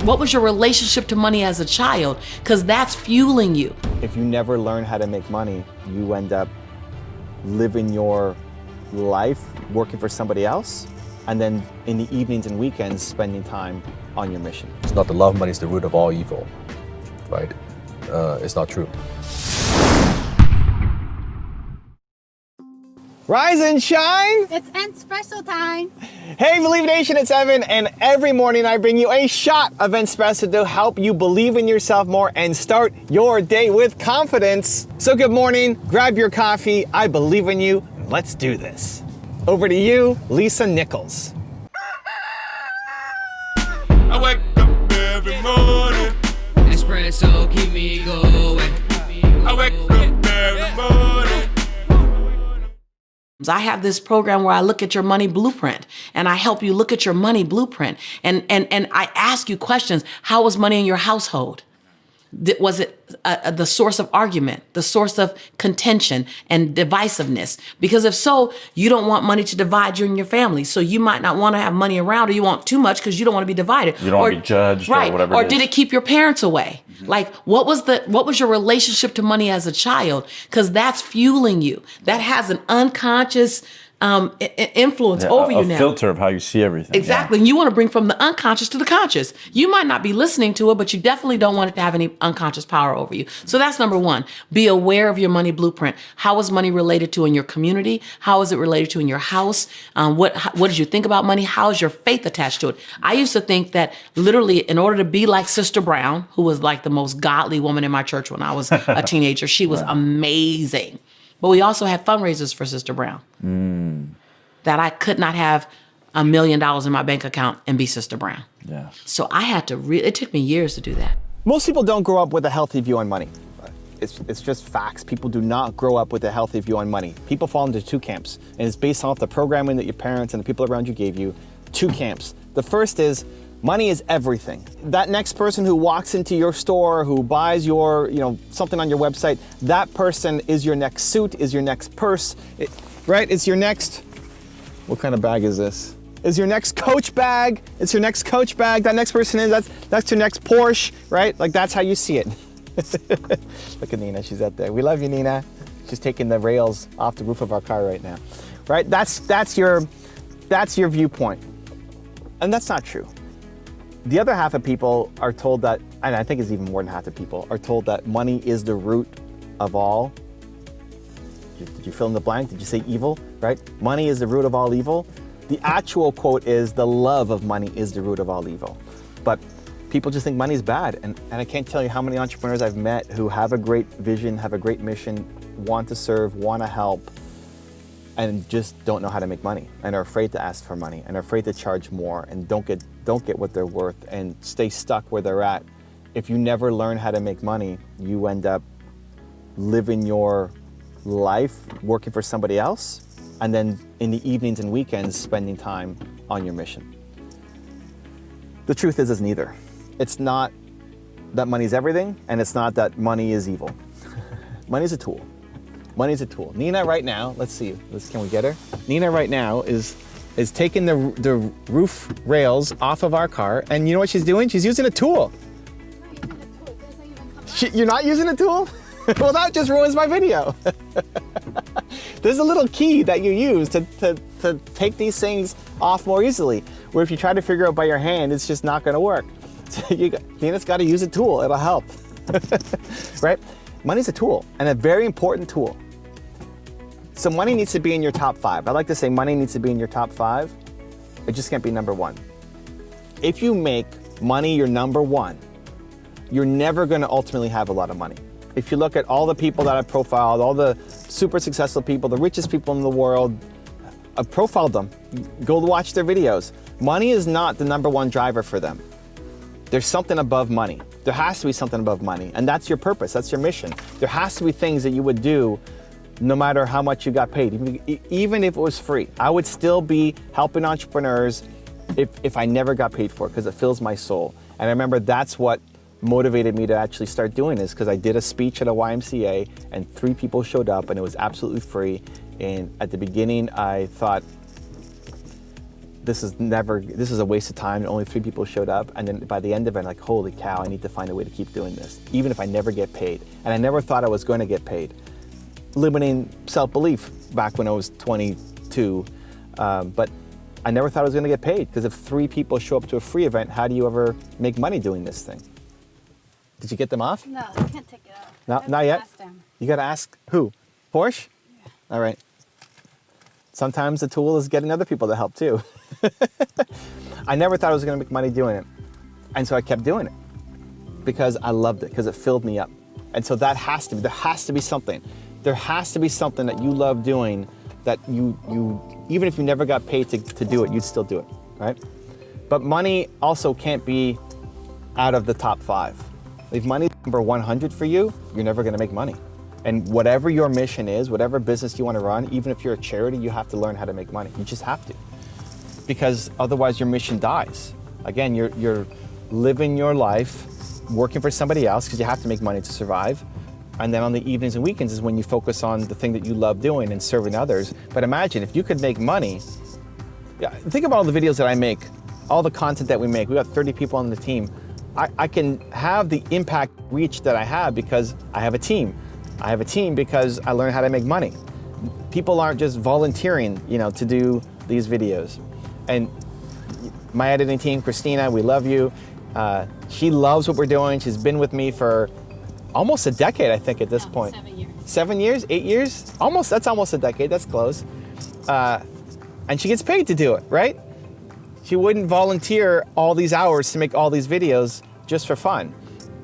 What was your relationship to money as a child? Because that's fueling you. If you never learn how to make money, you end up living your life working for somebody else, and then in the evenings and weekends spending time on your mission. It's not the love money is the root of all evil, right? It's not true. Rise and shine! It's Entspresso time! Hey, Believe Nation, it's Evan, and every morning I bring you a shot of Entspresso to help you believe in yourself more and start your day with confidence. So good morning, grab your coffee, I believe in you, let's do this. Over to you, Lisa Nichols. I wake up every morning. Espresso keep me going. I wake up every morning. I have this program where I look at your money blueprint and I help you look at your money blueprint. And I ask you questions. How was money in your household? Was it the source of argument, the source of contention and divisiveness? Because if so, you don't want money to divide you and your family. So you might not want to have money around, or you want too much because you don't want to be divided. You don't want to be judged, right? Or whatever. Or did it keep your parents away? Mm-hmm. Like, what was your relationship to money as a child? Because that's fueling you. That has an unconscious influence over you now. A filter of how you see everything. Exactly. Yeah. And you want to bring from the unconscious to the conscious. You might not be listening to it, but you definitely don't want it to have any unconscious power over you. So that's number one. Be aware of your money blueprint. How is money related to in your community? How is it related to in your house? What did you think about money? How is your faith attached to it? I used to think that literally in order to be like Sister Brown, who was like the most godly woman in my church when I was a teenager, she was amazing. But we also had fundraisers for Sister Brown. That I could not have $1 million in my bank account and be Sister Brown. Yeah. So I had to it took me years to do that. Most people don't grow up with a healthy view on money. It's just facts. People do not grow up with a healthy view on money. People fall into two camps, and it's based off the programming that your parents and the people around you gave you. Two camps. The first is money is everything. That next person who walks into your store, who buys your, something on your website, that person is your next suit, is your next purse, right? It's your next, what kind of bag is this? Is your next Coach bag. It's your next Coach bag. That next person is, that's your next Porsche, right? Like that's how you see it. Look at Nina, she's out there. We love you, Nina. She's taking the rails off the roof of our car right now, right? That's your viewpoint. And that's not true. The other half of people are told that, and I think it's even more than half the people, are told that money is the root of all. Did you fill in the blank? Did you say evil, right? Money is the root of all evil. The actual quote is, the love of money is the root of all evil. But people just think money is bad. And I can't tell you how many entrepreneurs I've met who have a great vision, have a great mission, want to serve, want to help, and just don't know how to make money, and are afraid to ask for money, and are afraid to charge more, and don't get what they're worth, and stay stuck where they're at. If you never learn how to make money, you end up living your life working for somebody else, and then in the evenings and weekends spending time on your mission. The truth is neither. It's not that money's everything, and it's not that money is evil. Money's a tool. Money's a tool. Nina right now, let's see, can we get her? Nina right now is taking the roof rails off of our car, and you know what she's doing? She's using a tool. You're not using a tool? Well, that just ruins my video. There's a little key that you use to take these things off more easily, where if you try to figure out by your hand, it's just not gonna work. So Nina's gotta use a tool, it'll help. Right? Money's a tool, and a very important tool. So money needs to be in your top 5. I like to say money needs to be in your top 5. It just can't be number 1. If you make money your number 1, you're never gonna ultimately have a lot of money. If you look at all the people that I've profiled, all the super successful people, the richest people in the world, I've profiled them. Go watch their videos. Money is not the number 1 driver for them. There's something above money. There has to be something above money, and that's your purpose, that's your mission. There has to be things that you would do no matter how much you got paid, even if it was free. I would still be helping entrepreneurs if I never got paid for it, because it fills my soul. And I remember that's what motivated me to actually start doing this, because I did a speech at a YMCA and 3 people showed up and it was absolutely free. And at the beginning I thought, this is a waste of time, and only 3 people showed up. And then by the end of it, I'm like, holy cow, I need to find a way to keep doing this, even if I never get paid. And I never thought I was going to get paid. Limiting self-belief back when I was 22, but I never thought I was going to get paid, because if 3 people show up to a free event, how do you ever make money doing this thing? Did you get them off? No, I can't take it off. No, I have not to yet? ask them. You got to ask who? Porsche? Yeah. All right. Sometimes the tool is getting other people to help too. I never thought I was going to make money doing it. And so I kept doing it because I loved it, because it filled me up. And so there has to be something. There has to be something that you love doing that you even if you never got paid to do it, you'd still do it, right? But money also can't be out of the top 5. If money is number 100 for you, you're never going to make money. And whatever your mission is, whatever business you want to run, even if you're a charity, you have to learn how to make money. You just have to. Because otherwise your mission dies. Again, you're living your life working for somebody else, because you have to make money to survive. And then on the evenings and weekends is when you focus on the thing that you love doing and serving others. But imagine if you could make money. Yeah, think about all the videos that I make, all the content that we make. We got 30 people on the team. I can have the impact reach that I have because I have a team. I have a team because I learned how to make money. People aren't just volunteering, to do these videos. And my editing team, Christina, we love you. She loves what we're doing. She's been with me for almost a decade, I think, at this point. 7 years. 7 years? 8 years? That's almost a decade. That's close. And she gets paid to do it, right? She wouldn't volunteer all these hours to make all these videos just for fun.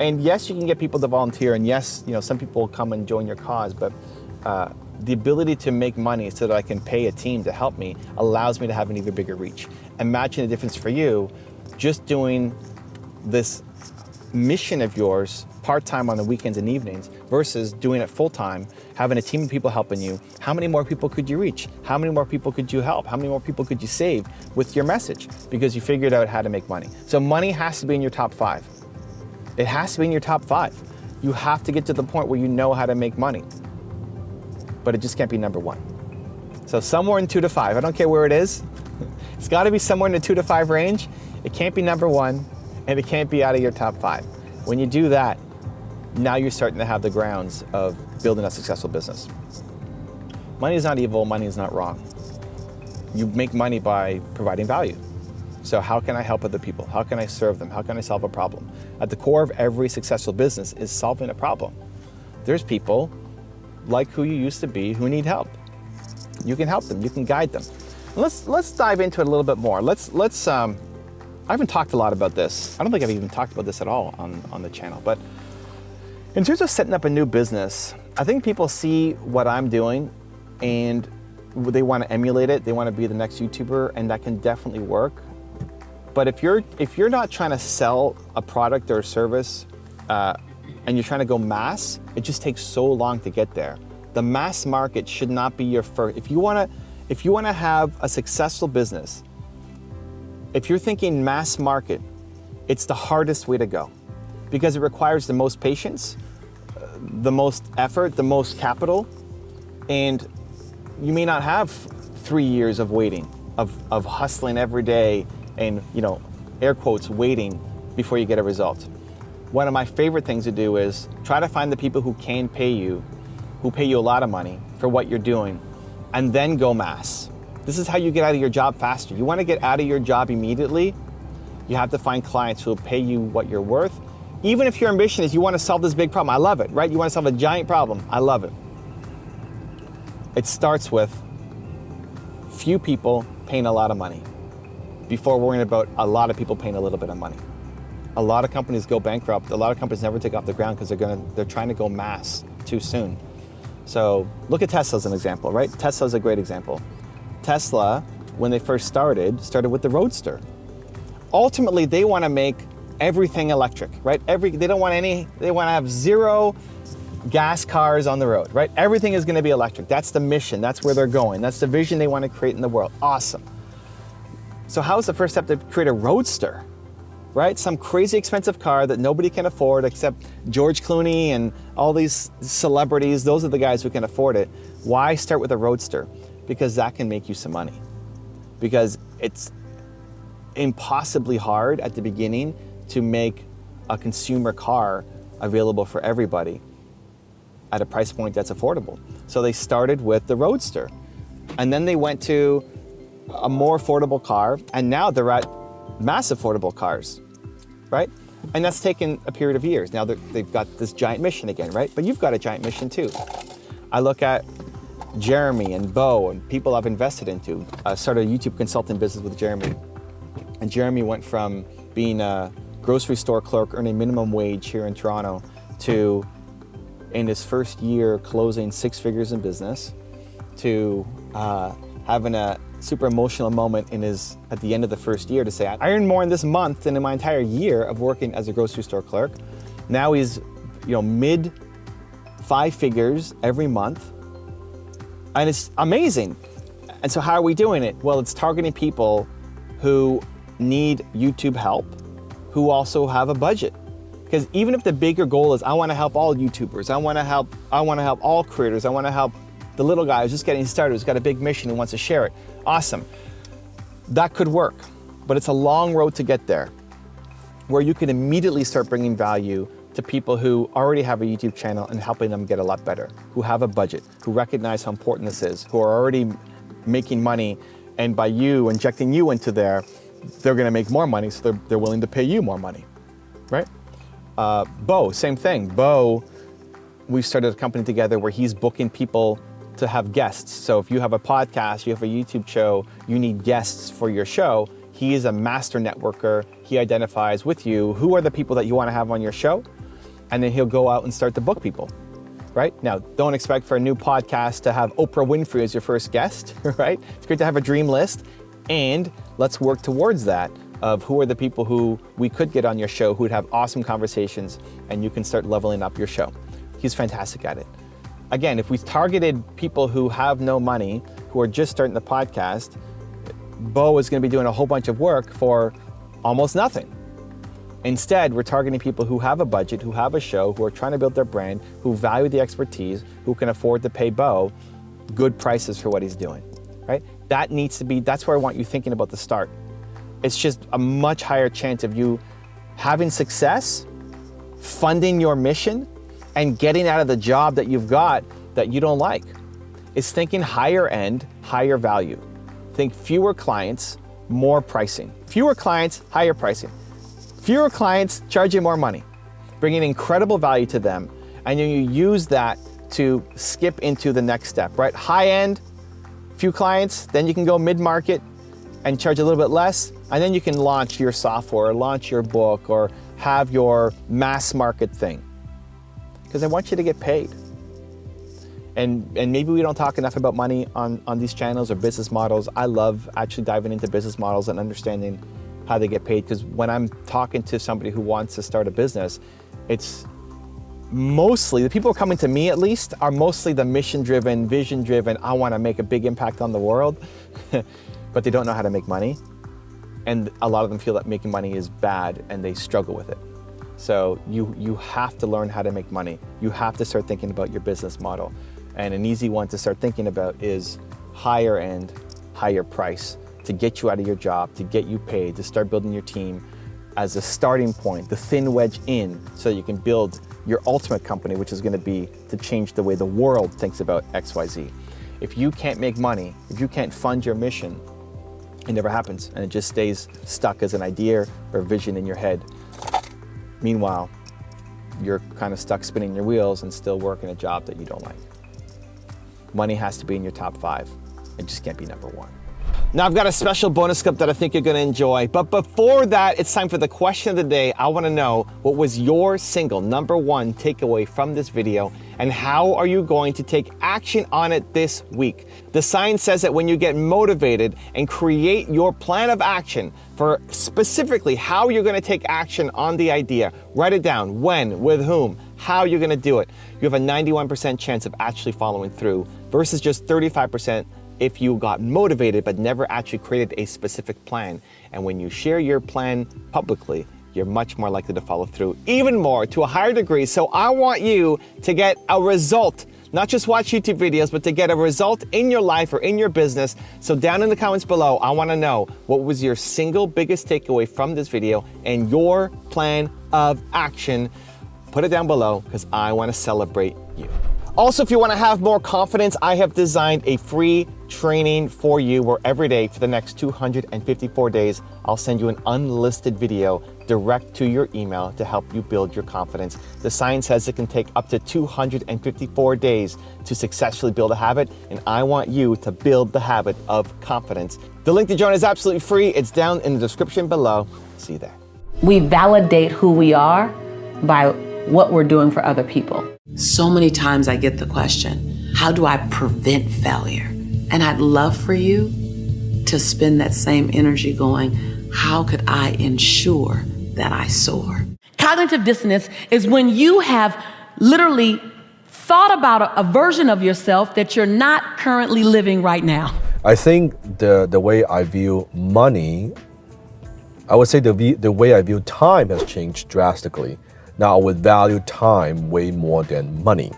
And yes, you can get people to volunteer, and yes, some people will come and join your cause, but the ability to make money so that I can pay a team to help me allows me to have an even bigger reach. Imagine the difference for you just doing this mission of yours part-time on the weekends and evenings versus doing it full-time, having a team of people helping you. How many more people could you reach? How many more people could you help? How many more people could you save with your message? Because you figured out how to make money. So money has to be in your top 5. It has to be in your top 5. You have to get to the point where you know how to make money, but it just can't be number 1. So somewhere in 2 to 5, I don't care where it is. It's gotta be somewhere in the 2 to 5 range. It can't be number 1, and it can't be out of your top 5. When you do that, now you're starting to have the grounds of building a successful business. Money is not evil, money is not wrong. You make money by providing value. So how can I help other people? How can I serve them? How can I solve a problem? At the core of every successful business is solving a problem. There's people like who you used to be who need help. You can help them, you can guide them. Let's dive into it a little bit more. I haven't talked a lot about this. I don't think I've even talked about this at all on the channel, but in terms of setting up a new business, I think people see what I'm doing and they want to emulate it. They want to be the next YouTuber, and that can definitely work. But if you're not trying to sell a product or a service and you're trying to go mass, it just takes so long to get there. The mass market should not be your first. If you want to have a successful business, if you're thinking mass market, it's the hardest way to go because it requires the most patience, the most effort, the most capital, and you may not have 3 years of waiting, of hustling every day and, air quotes, waiting before you get a result. One of my favorite things to do is try to find the people who can pay you, who pay you a lot of money for what you're doing, and then go mass. This is how you get out of your job faster. You want to get out of your job immediately, you have to find clients who will pay you what you're worth. Even if your ambition is you want to solve this big problem, I love it, right? You want to solve a giant problem, I love it. It starts with few people paying a lot of money before worrying about a lot of people paying a little bit of money. A lot of companies go bankrupt. A lot of companies never take off the ground because they're trying to go mass too soon. So look at Tesla as an example, right? Tesla's a great example. Tesla, when they first started with the roadster. Ultimately, they want to make everything electric, right? They want to have zero gas cars on the road, right? Everything is going to be electric. That's the mission. That's where they're going. That's the vision they want to create in the world. Awesome. So how's the first step to create a roadster, right? Some crazy expensive car that nobody can afford except George Clooney and all these celebrities. Those are the guys who can afford it. Why start with a roadster? Because that can make you some money. Because impossibly hard at the beginning to make a consumer car available for everybody at a price point that's affordable. So they started with the Roadster, and then they went to a more affordable car, and now they're at mass affordable cars, right? And that's taken a period of years. Now they've got this giant mission again, right? But you've got a giant mission too. I look at Jeremy and Bo and people I've invested into. I started a YouTube consulting business with Jeremy. And Jeremy went from being a grocery store clerk earning minimum wage here in Toronto to, in his first year, closing 6 figures in business, to having a super emotional moment at the end of the first year to say, I earned more in this month than in my entire year of working as a grocery store clerk. Now he's, mid 5 figures every month. And it's amazing. And so how are we doing it? Well, it's targeting people who need YouTube help, who also have a budget. Because even if the bigger goal is, I want to help all YouTubers, I want to help all creators, I want to help the little guy who's just getting started, who's got a big mission and wants to share it. Awesome. That could work, but it's a long road to get there, where you can immediately start bringing value to people who already have a YouTube channel and helping them get a lot better, who have a budget, who recognize how important this is, who are already making money, and by you injecting you into there, they're gonna make more money, so they're willing to pay you more money, right? Bo, same thing. Bo, we started a company together where he's booking people to have guests. So if you have a podcast, you have a YouTube show, you need guests for your show, he is a master networker. He identifies with you who are the people that you want to have on your show, and then he'll go out and start to book people, right? Now, don't expect for a new podcast to have Oprah Winfrey as your first guest, right? It's great to have a dream list, and let's work towards that of who are the people who we could get on your show who'd have awesome conversations, and you can start leveling up your show. He's fantastic at it. Again, if we targeted people who have no money, who are just starting the podcast, Bo is going to be doing a whole bunch of work for almost nothing. Instead, we're targeting people who have a budget, who have a show, who are trying to build their brand, who value the expertise, who can afford to pay Bo good prices for what he's doing, right? That's where I want you thinking about the start. It's just a much higher chance of you having success, funding your mission, and getting out of the job that you've got that you don't like. It's thinking higher end, higher value. Think fewer clients, more pricing. Fewer clients, higher pricing. Fewer clients, charging more money, bringing incredible value to them, and then you use that to skip into the next step, right? High end, few clients, then you can go mid-market and charge a little bit less, and then you can launch your software, or launch your book, or have your mass market thing. Because I want you to get paid. And maybe we don't talk enough about money on these channels or business models. I love actually diving into business models and understanding how they get paid, because when I'm talking to somebody who wants to start a business, it's mostly, the people coming to me at least, are mostly the mission-driven, vision-driven, I want to make a big impact on the world, but they don't know how to make money. And a lot of them feel that making money is bad and they struggle with it. So you have to learn how to make money. You have to start thinking about your business model. And an easy one to start thinking about is higher end, higher price, to get you out of your job, to get you paid, to start building your team as a starting point, the thin wedge in, so you can build your ultimate company, which is gonna be to change the way the world thinks about XYZ. If you can't make money, if you can't fund your mission, it never happens, and it just stays stuck as an idea or vision in your head. Meanwhile, you're kind of stuck spinning your wheels and still working a job that you don't like. Money has to be in your top 5. It just can't be number 1. Now I've got a special bonus clip that I think you're gonna enjoy, but before that, it's time for the question of the day. I wanna know, what was your single number 1 takeaway from this video, and how are you going to take action on it this week? The science says that when you get motivated and create your plan of action for specifically how you're gonna take action on the idea, write it down, when, with whom, how you're gonna do it, you have a 91% chance of actually following through versus just 35% if you got motivated but never actually created a specific plan. And when you share your plan publicly, you're much more likely to follow through, even more, to a higher degree. So I want you to get a result not just watch YouTube videos, but to get a result in your life or in your business. So down in the comments below, I wanna know what was your single biggest takeaway from this video and your plan of action. Put it down below because I wanna celebrate you. Also, if you wanna have more confidence, I have designed a free training for you where every day for the next 254 days, I'll send you an unlisted video direct to your email to help you build your confidence. The science says it can take up to 254 days to successfully build a habit, and I want you to build the habit of confidence. The link to join is absolutely free. It's down in the description below. See you there. We validate who we are by what we're doing for other people. So many times I get the question, how do I prevent failure? And I'd love for you to spend that same energy going, how could I ensure that I soar? Cognitive dissonance is when you have literally thought about a version of yourself that you're not currently living right now. I think the way I view money, I would say the way I view time has changed drastically. Now I would value time way more than money.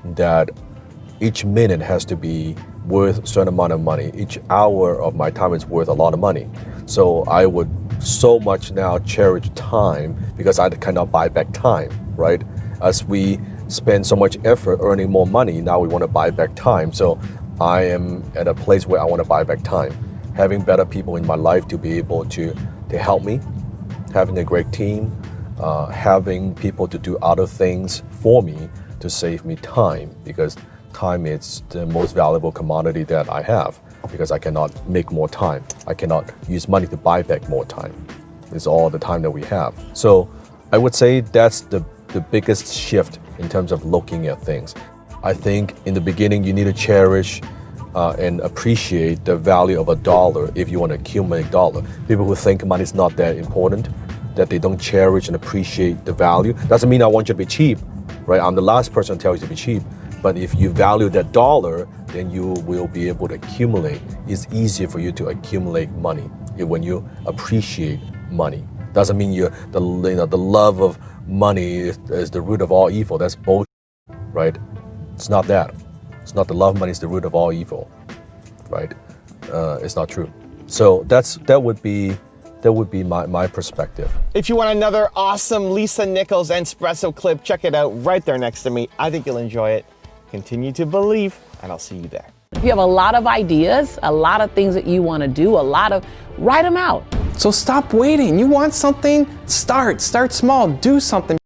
That each minute has to be worth a certain amount of money. Each hour of my time is worth a lot of money. So I would so much now cherish time because I cannot buy back time, right? As we spend so much effort earning more money, now we want to buy back time. So I am at a place where I want to buy back time. Having better people in my life to be able to help me, having a great team, having people to do other things for me to save me time, because time is the most valuable commodity that I have, because I cannot make more time. I cannot use money to buy back more time. It's all the time that we have. So I would say that's the biggest shift in terms of looking at things. I think in the beginning you need to cherish and appreciate the value of a dollar if you want to accumulate dollar. People who think money is not that important, that they don't cherish and appreciate the value. Doesn't mean I want you to be cheap, right? I'm the last person to tell you to be cheap. But if you value that dollar, then you will be able to accumulate. It's easier for you to accumulate money when you appreciate money. Doesn't mean the love of money is the root of all evil. That's bullshit, right? It's not that. It's not the love of money is the root of all evil, right? It's not true. So that would be my perspective. If you want another awesome Lisa Nichols Entspresso clip, check it out right there next to me. I think you'll enjoy it. Continue to believe, and I'll see you there. If you have a lot of ideas, a lot of things that you want to do, write them out. So stop waiting. You want something? Start small, do something.